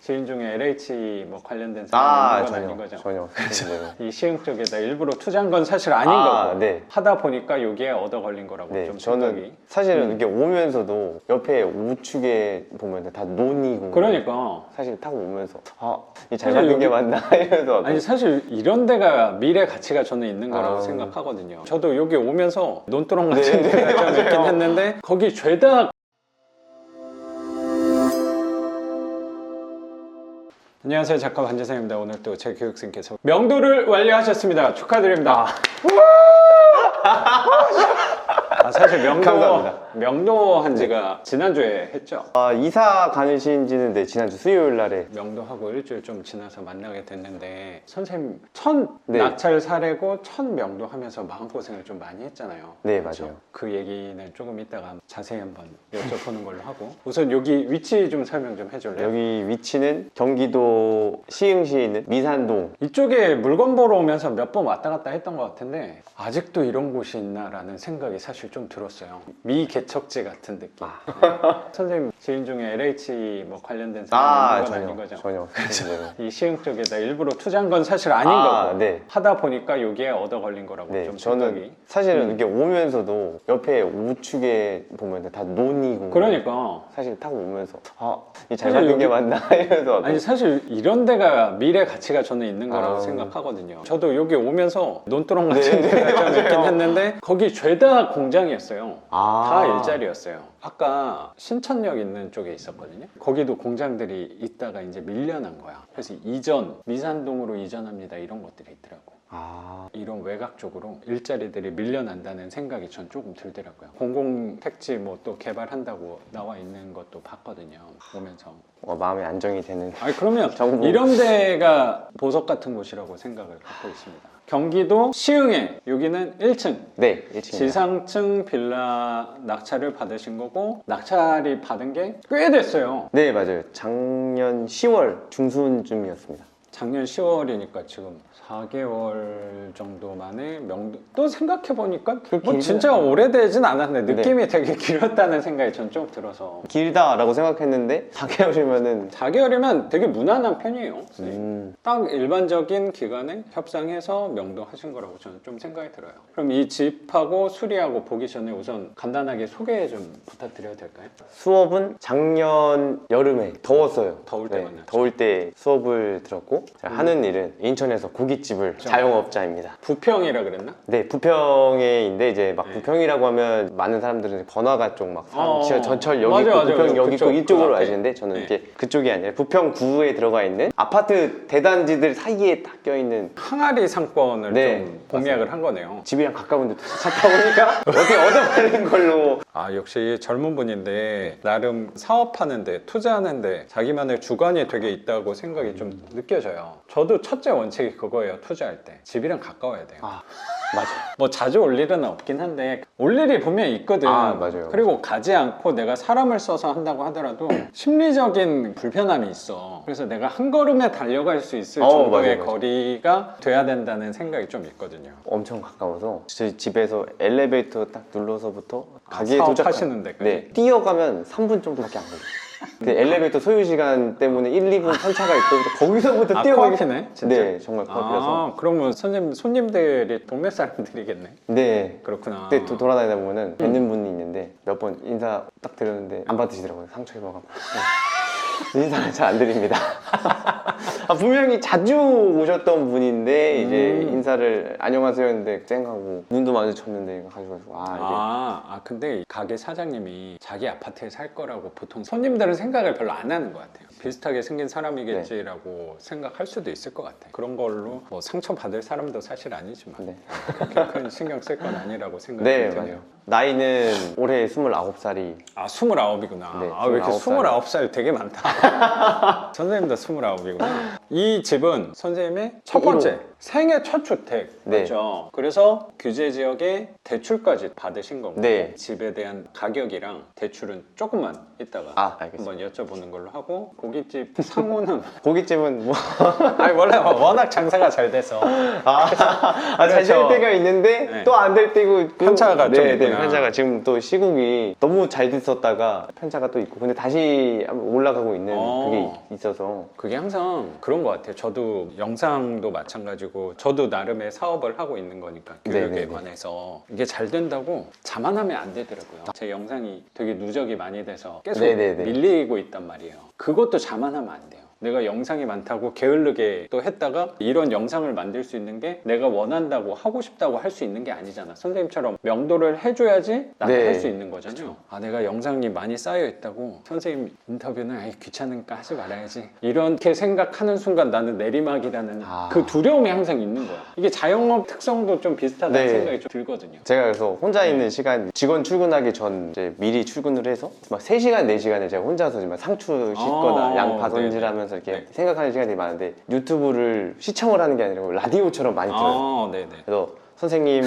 지인 중에 LH 뭐 관련된 사람이 있는 건 아닌 거죠? 전혀. 이 시흥 쪽에다 일부러 투자한 건 사실 아닌 거고 네. 하다 보니까 여기에 얻어 걸린 거라고 네, 좀 저는 생각이. 사실은 이렇게 오면서도 옆에 우측에 보면 다 논이고 그러니까 사실 타고 오면서 잘 만든 게 맞나 이러면서 아니 사실 이런 데가 미래 가치가 저는 있는 거라고 아. 생각하거든요. 저도 여기 오면서 논두렁 같은 네, 데가 좀 맞아요. 있긴 했는데 거기 죄다. 안녕하세요, 작가 반재상입니다. 오늘 또 제 교육생께서 명도를 완료하셨습니다. 축하드립니다. 사실 감사합니다. 명도 한 지가 지난주에 했죠. 이사 가시는지는 네, 지난주 수요일 날에 명도하고 일주일 좀 지나서 만나게 됐는데 선생님 첫 네. 낙찰 사례고 첫 명도 하면서 마음고생을 좀 많이 했잖아요. 네, 그렇죠? 맞아요. 그 얘기는 조금 이따가 자세히 한번 여쭤보는 걸로 하고 우선 여기 위치 좀 설명 좀 해줄래요? 여기 위치는 경기도 시흥시에 있는 미산동. 이쪽에 물건 보러 오면서 몇 번 왔다 갔다 했던 것 같은데 아직도 이런 곳이 있나라는 생각이 사실 좀 들었어요. 미개척지 같은 느낌. 선생님 지인 중에 LH 뭐 관련된 사람이 있는 건 아닌 거죠? 전혀. 이 시흥 쪽에다 일부러 투자한 건 사실 아닌 거고 네. 하다 보니까 여기에 얻어 걸린 거라고 네, 좀 저는 생각이. 사실은 이렇게 오면서도 옆에 우측에 보면 다 논이고 그러니까 사실 타고 오면서 잘 사실 만든 게 여기- 맞나 이러면서 아니 사실 이런 데가 미래 가치가 저는 있는 거라고 아. 생각하거든요. 저도 여기 오면서 논두렁 같은 네, 데가 좀 맞아요. 있긴 했는데 거기 죄다 공장이었어요. 다 다 일자리였어요. 아까 신천역 있는 쪽에 있었거든요. 거기도 공장들이 있다가 이제 밀려난 거야. 그래서 미산동으로 이전합니다 이런 것들이 있더라고. 이런 외곽 쪽으로 일자리들이 밀려난다는 생각이 전 조금 들더라고요. 공공택지 뭐 또 개발한다고 나와 있는 것도 봤거든요. 오면서. 마음의 안정이 되는. 아니 그러면 정보. 이런 데가 보석 같은 곳이라고 생각을 갖고 있습니다. 경기도 시흥에 여기는 1층 네, 1층입니다. 지상층 빌라 낙찰을 받으신 거고 낙찰이 받은 게 꽤 됐어요. 네, 맞아요. 작년 10월 중순쯤이었습니다. 작년 10월이니까 지금 4개월 정도 만에 명도. 또 생각해보니까 뭐 길지 진짜 않아요. 오래되진 않았는데 느낌이 되게 길었다는 생각이 전 좀 들어서. 길다라고 생각했는데 4개월이면은 4개월이면 되게 무난한 편이에요. 딱 일반적인 기간에 협상해서 명도하신 거라고 저는 좀 생각이 들어요. 그럼 이 집하고 수리하고 보기 전에 우선 간단하게 소개 좀 부탁드려도 될까요? 수업은 작년 여름에 더웠어요. 더울 때 만났죠. 더울 때 수업을 들었고 제가 하는 일은 인천에서 고깃집을 자영업자입니다. 부평이라 그랬나? 네, 부평에인데 이제 막 네. 부평이라고 하면 많은 사람들은 번화가 쪽 막 전철 여기 맞아, 있고 맞아, 부평 맞아. 여기 있고 그쪽, 이쪽으로 그 앞에. 아시는데 저는 네. 이렇게 그쪽이 아니라 부평 구에 들어가 있는 아파트 대단지들 사이에 딱 껴있는 항아리 상권을 네, 좀 공략을 한 거네요. 집이랑 가까운데 찾다 보니까 어떻게 얻어버린 걸로. 역시 젊은 분인데 나름 사업하는데 투자하는데 자기만의 주관이 되게 있다고 생각이 좀 느껴져요. 저도 첫째 원칙이 그거예요. 투자할 때 집이랑 가까워야 돼요. 맞아요. 뭐 자주 올 일은 없긴 한데 올 일이 분명히 있거든. 맞아요. 그리고 가지 않고 내가 사람을 써서 한다고 하더라도 심리적인 불편함이 있어. 그래서 내가 한 걸음에 달려갈 수 있을 정도의 맞아요. 거리가 돼야 된다는 생각이 좀 있거든요. 엄청 가까워서 저희 집에서 엘리베이터 딱 눌러서부터 가게에 사업하시는 데까지? 네, 뛰어가면 3분 정도밖에 안 걸려요. 그 엘리베이터 소요 시간 때문에 1, 2분 편차가 있고 거기서부터 뛰어가기. 코앞이네, 진짜? 네, 정말 코앞이라서. 그러면 손님들이 동네 사람들이겠네. 네. 그렇구나. 그때 돌아다니다 보면은 뵙는 분이 있는데 몇 번 인사 딱 드렸는데 안 받으시더라고요. 상처 입어가지고. 네. 인사는 잘 안 드립니다. 분명히 자주 오셨던 분인데 이제 인사를 안녕하세요 했는데 쌩하고 눈도 마주쳤는데 가지고 근데 가게 사장님이 자기 아파트에 살 거라고 보통 손님들은 생각을 별로 안 하는 것 같아요. 비슷하게 생긴 사람이겠지라고 생각할 수도 있을 것 같아요. 그런 걸로 뭐 상처 받을 사람도 사실 아니지만 네. 그렇게 큰 신경 쓸 건 아니라고 생각이 네, 드네요. 맞아요. 나이는 올해 29살이. 29이구나. 네, 왜 이렇게 29살. 29살 되게 많다. 선생님도 29이구나. 이 집은 선생님의 첫 번째 생애 첫 주택 네. 맞죠? 그래서 규제 지역에 대출까지 받으신 거고 네. 집에 대한 가격이랑 대출은 조금만 이따가 알겠습니다. 한번 여쭤보는 걸로 하고 고깃집 상호는 고깃집은 뭐 아니 원래 워낙 장사가 잘 돼서 잘 될 그렇죠. 때가 있는데 네. 또 안 될 때고 편차가 좀 있구나. 편차가 지금 또 시국이 너무 잘 됐었다가 편차가 또 있고 근데 다시 올라가고 있는 그게 있어서 그게 항상 그런 것 같아요. 저도 영상도 마찬가지고 저도 나름의 사업을 하고 있는 거니까 교육에 네네네. 관해서 이게 잘 된다고 자만하면 안 되더라고요. 제 영상이 되게 누적이 많이 돼서 계속 네네네. 밀리고 있단 말이에요. 그것도 자만하면 안 돼요. 내가 영상이 많다고 게을르게 또 했다가 이런 영상을 만들 수 있는 게 내가 원한다고 하고 싶다고 할 수 있는 게 아니잖아. 선생님처럼 명도를 해줘야지 나도 네. 할 수 있는 거잖아요. 아, 내가 영상이 많이 쌓여 있다고 선생님 인터뷰는 아이 귀찮으니까 하지 말아야지 이렇게 생각하는 순간 나는 내리막이라는 그 두려움이 항상 있는 거야. 이게 자영업 특성도 좀 비슷하다는 네. 생각이 좀 들거든요. 제가 그래서 혼자 있는 시간 직원 출근하기 전 이제 미리 출근을 해서 막 3시간 4시간을 제가 혼자서 지금 상추 씻거나 양파 네네. 손질하면서 이렇게 네. 생각하는 시간이 많은데 유튜브를 시청을 하는 게 아니라 라디오처럼 많이 들어요. 네네. 그래서 선생님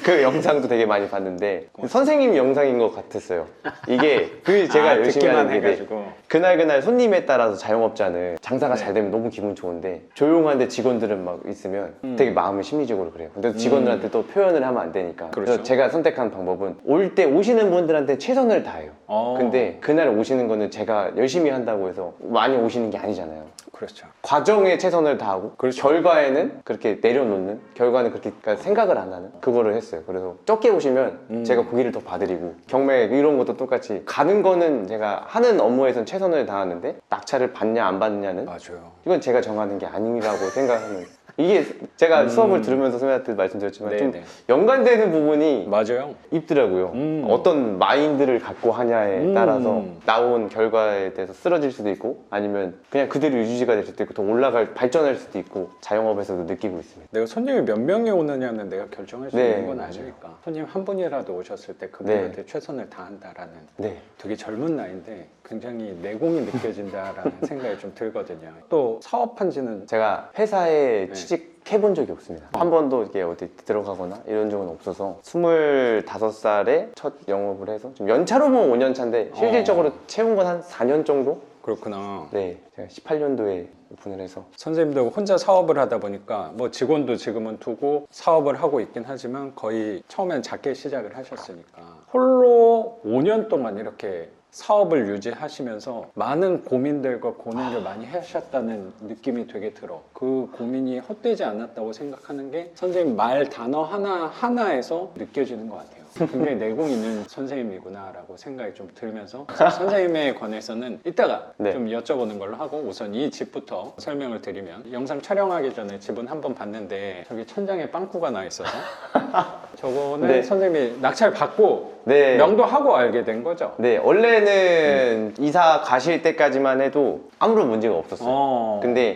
그 영상도 되게 많이 봤는데 선생님 영상인 것 같았어요. 이게 그 제가 열심히 듣기만 하는 게 해가지고. 그날 손님에 따라서 자영업자는 장사가 네. 잘 되면 너무 기분 좋은데 조용한데 직원들은 막 있으면 되게 마음이 심리적으로 그래요. 근데 직원들한테 또 표현을 하면 안 되니까. 그렇죠. 그래서 제가 선택한 방법은 올 때 오시는 분들한테 최선을 다해요. 근데 그날 오시는 거는 제가 열심히 한다고 해서 많이 오시는 게 아니잖아요. 그렇죠. 과정에 최선을 다하고 그렇죠. 결과에는 그렇게 내려놓는 결과는 그렇게 그러니까 생각을 안 하는 그거를 했어요. 그래서 적게 오시면 제가 고기를 더 봐드리고 경매 이런 것도 똑같이 가는 거는 제가 하는 업무에선 최선을 다하는데 낙찰을 받냐 안 받냐는 맞아요. 이건 제가 정하는 게 아니라고 생각하는 이게 제가 수업을 들으면서 선생님한테 말씀드렸지만 좀 네네. 연관되는 부분이 맞아요. 있더라고요. 어떤 마인드를 갖고 하냐에 따라서 나온 결과에 대해서 쓰러질 수도 있고 아니면 그냥 그대로 유지가 될 수도 있고 더 올라갈 발전할 수도 있고 자영업에서도 느끼고 있습니다. 내가 손님이 몇 명이 오느냐는 내가 결정할 수 네, 있는 건 맞아요. 아니니까 손님 한 분이라도 오셨을 때 그분한테 최선을 다한다라는 네. 되게 젊은 나이인데 굉장히 내공이 느껴진다라는 생각이 좀 들거든요. 또 사업한 지는 제가 회사에 네. 취직해본 적이 없습니다. 한 번도 이렇게 어디 들어가거나 이런 적은 없어서 25살에 첫 영업을 해서 지금 연차로 보면 5년 차인데 실질적으로 채운 건 한 4년 정도? 그렇구나. 네, 제가 18년도에 오픈을 해서 선생님도 혼자 사업을 하다 보니까 뭐 직원도 지금은 두고 사업을 하고 있긴 하지만 거의 처음엔 작게 시작을 하셨으니까 홀로 5년 동안 이렇게 사업을 유지하시면서 많은 고민들과 고뇌를 많이 하셨다는 느낌이 되게 들어. 그 고민이 헛되지 않았다고 생각하는 게 선생님 말 단어 하나하나에서 느껴지는 것 같아요. 굉장히 내공 있는 선생님이구나라고 생각이 좀 들면서 선생님에 관해서는 이따가 네. 좀 여쭤보는 걸로 하고 우선 이 집부터 설명을 드리면 영상 촬영하기 전에 집은 한번 봤는데 저기 천장에 빵꾸가 나 있어서 저거는 네. 선생님이 낙찰 받고 네. 명도하고 알게 된 거죠? 네, 원래는 이사 가실 때까지만 해도 아무런 문제가 없었어요. 근데